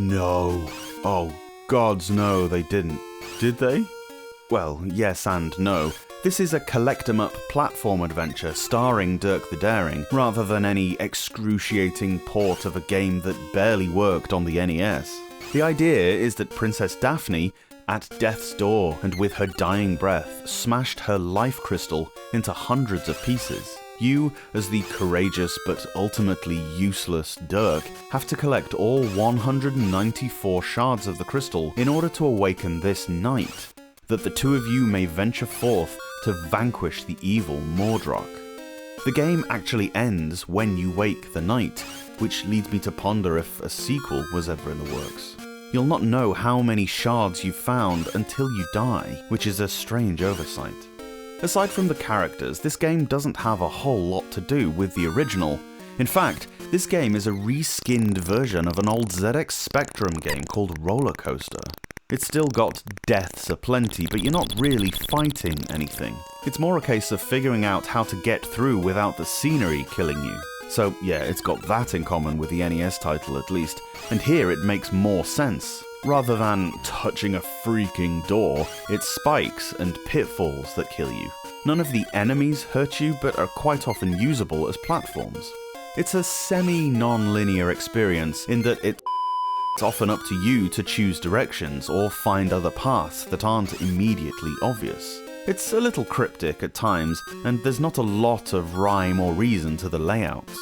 No. Oh, gods no, they didn't. Did they? Well, yes and no. This is a collect-em-up platform adventure starring Dirk the Daring, rather than any excruciating port of a game that barely worked on the NES. The idea is that Princess Daphne, at death's door and with her dying breath, smashed her life crystal into hundreds of pieces. You, as the courageous but ultimately useless Dirk, have to collect all 194 shards of the crystal in order to awaken this knight, that the two of you may venture forth to vanquish the evil Mordroc. The game actually ends when you wake the knight, which leads me to ponder if a sequel was ever in the works. You'll not know how many shards you've found until you die, which is a strange oversight. Aside from the characters, this game doesn't have a whole lot to do with the original. In fact, this game is a reskinned version of an old ZX Spectrum game called Rollercoaster. It's still got deaths aplenty, but you're not really fighting anything. It's more a case of figuring out how to get through without the scenery killing you. So yeah, it's got that in common with the NES title at least, and here it makes more sense. Rather than touching a freaking door, it's spikes and pitfalls that kill you. None of the enemies hurt you, but are quite often usable as platforms. It's a semi-non-linear experience in that it's often up to you to choose directions or find other paths that aren't immediately obvious. It's a little cryptic at times, and there's not a lot of rhyme or reason to the layouts.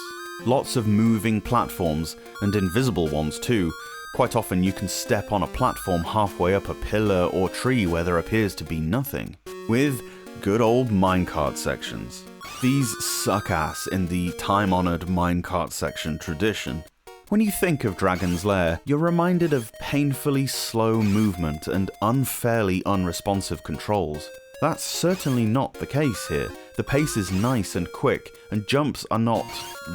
Lots of moving platforms, and invisible ones too. Quite often you can step on a platform halfway up a pillar or tree where there appears to be nothing, with good old minecart sections. These suck ass in the time-honoured minecart section tradition. When you think of Dragon's Lair, you're reminded of painfully slow movement and unfairly unresponsive controls. That's certainly not the case here. The pace is nice and quick, and jumps are not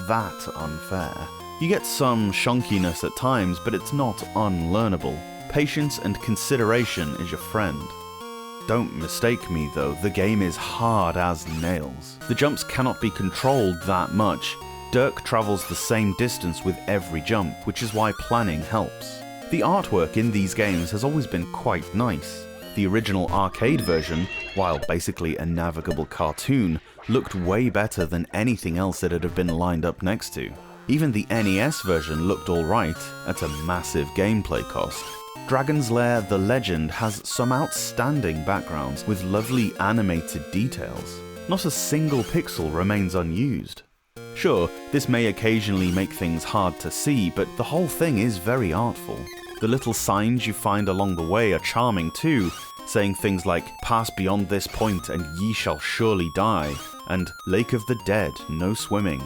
that unfair. You get some shonkiness at times, but it's not unlearnable. Patience and consideration is your friend. Don't mistake me though, the game is hard as nails. The jumps cannot be controlled that much. Dirk travels the same distance with every jump, which is why planning helps. The artwork in these games has always been quite nice. The original arcade version, while basically a navigable cartoon, looked way better than anything else that it had been lined up next to. Even the NES version looked alright, at a massive gameplay cost. Dragon's Lair The Legend has some outstanding backgrounds with lovely animated details. Not a single pixel remains unused. Sure, this may occasionally make things hard to see, but the whole thing is very artful. The little signs you find along the way are charming too, saying things like, "Pass beyond this point and ye shall surely die," and "Lake of the Dead, no swimming."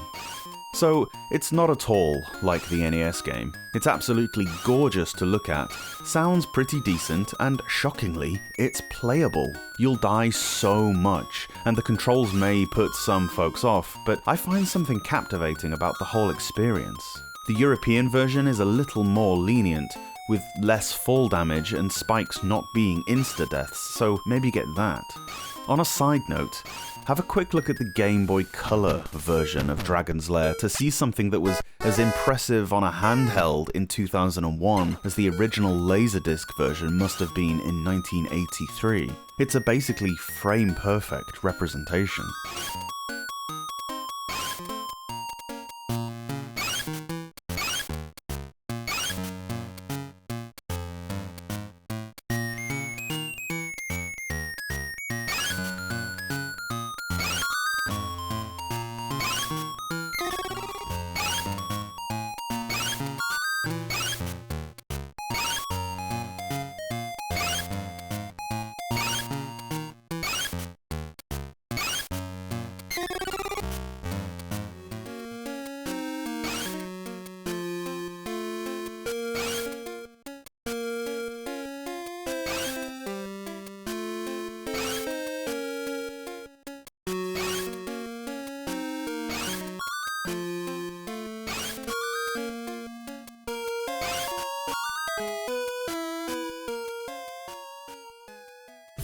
So, it's not at all like the NES game. It's absolutely gorgeous to look at, sounds pretty decent, and shockingly, it's playable. You'll die so much, and the controls may put some folks off, but I find something captivating about the whole experience. The European version is a little more lenient, with less fall damage and spikes not being insta-deaths, so maybe get that. On a side note, have a quick look at the Game Boy Color version of Dragon's Lair to see something that was as impressive on a handheld in 2001 as the original Laserdisc version must have been in 1983. It's a basically frame-perfect representation.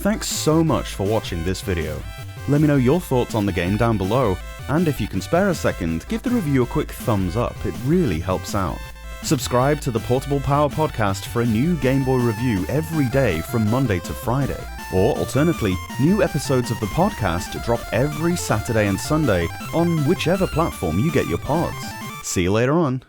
Thanks so much for watching this video. Let me know your thoughts on the game down below, and if you can spare a second, give the review a quick thumbs up, it really helps out. Subscribe to the Portable Power Podcast for a new Game Boy review every day from Monday to Friday. Or alternately, new episodes of the podcast drop every Saturday and Sunday on whichever platform you get your pods. See you later on.